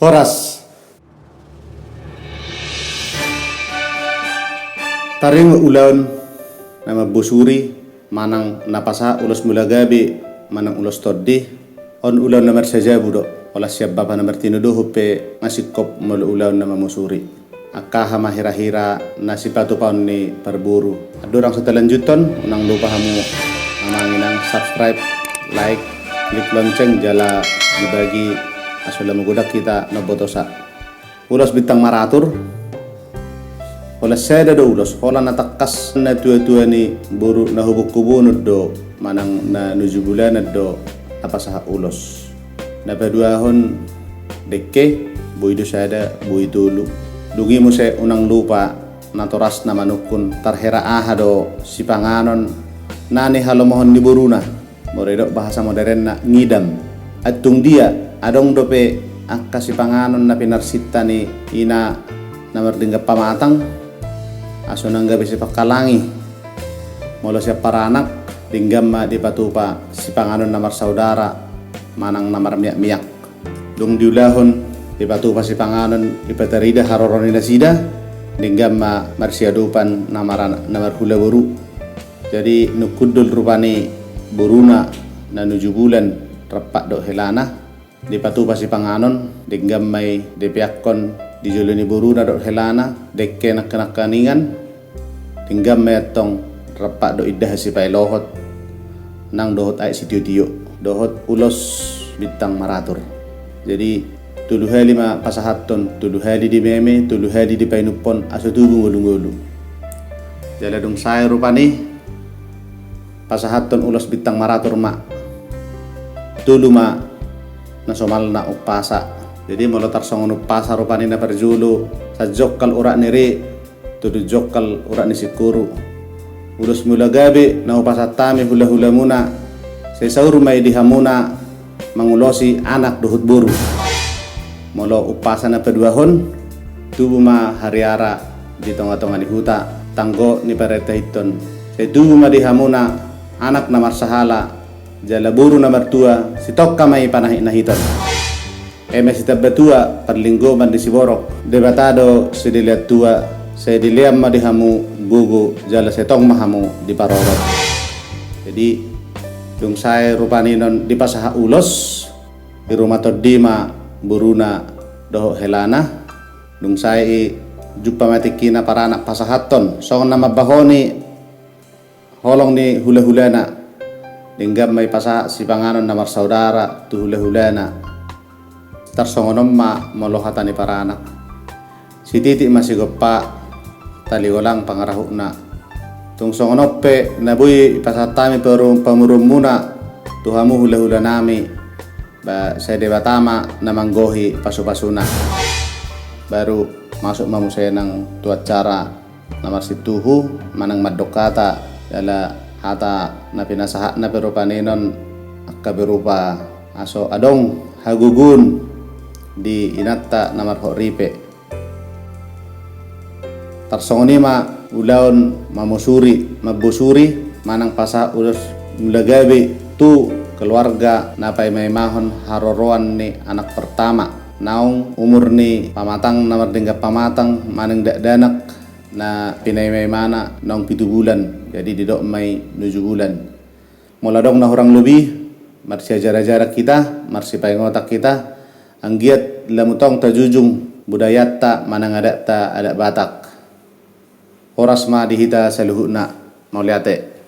Horas. Taring ulan nama busuri manang napasa ulos mulagabi manang ulos toddi on ulan namar saja budo olah siap bapa namar tinuduh hupe ngasikop mul ulan nama musuri akaha mahira-hira nasipatu paun ni perburu adorang setelanjutan unang lupa hamu amanginang subscribe, like, klik lonceng jala dibagi asula mugudak kita nabotosa ulos bintang maratur olah seda do ulos olah natakas na tua-tua ni buru na hubuk kubunod do manang na 7 bulan do apasaha ulos na paduahon dekke buido sada buidulu dugi mo sa unang lupa natoras na manukun tarhera aha do sipanganon nani halomohon ni buruna moredo bahasa modern na ngidam at tung dia adong dope akasipanganon na pinarsita ni ina namardingga pamatang aso nangga bisi pakalangi molo siya paranak dinggam di patupa si panganon namar saudara manang namar miyak-miyak dung diulahon di patupa si panganon ipatarida haroron na sida dinggam marsiadupan namar hula buru jadi nukudul rupani buruna na 7 bulan repak do helana di patupa si panganon dinggam may dipiakkon di juluni buruna do helana dekke nak-kaningan tinggam metong repak do iddah si pai lohot nang dohot ay si tiyo dohot ulos bintang maratur jadi tulu hali ma pasahaton tulu hali di meme tulu hali di painupon aso tubu ngulu-ngulu jala dong saya rupani pasahaton ulos bintang maratur ma tulu ma nasomal na upasa jadi molotar songon upasa rupani na perjulu sajok kal urak niri tudu jokal urak ni sikuru ulos mulagabi na upasatami hula-hula muna sa isaur may dihamuna mangulosi anak duhut buru molo upasa na paduahon tubu ma hariara di tonga-tonga ni huta tanggo ni pareta hiton sa tubu ma dihamuna anak na marsahala jala buru na martua sitok kamay panahi na hiton si tabatua perlinggo man di siborok debatado sediliat tua saya diliam madihamu gugu jala setong mahamu di parorot jadi yung saya rupani non di pasaha ulos di rumah todima buruna doho helana yung saya jumpa matikina para anak pasahaton song nama bahoni holong ni hula-hulana dinggam may pasaha si panganon namar saudara tu hula-hulana tarsongonom ma molohatan ni para anak si titik masih gopa taliwalang pangarahu na tung songonope nabuy pasatami pamurum muna tuhamu hula-hula nami ba sa debatama na manggohi pasu-pasuna baru masuk mamusay ng tuat cara na marsituhu manang madokata yala hata na pinasaha na pero paninon kabirupa aso adong hagugun di inatta na marhoripe tarsongoni ma ulaon mamusuri mabusuri manang pasa ulos mulagabi tu keluarga napay may mahon haroroan ni anak pertama naong umur ni pamatang namar dingga pamatang manang danak na pinay may mana naong 7 bulan jadi didok may 7 bulan moladong na hurang lubi marsi jarak-jarak kita marsi paingotak kita anggiat lamutong tajujung budayat ta manang ada ta ada batak oras ma dihita sa luhuna mauliate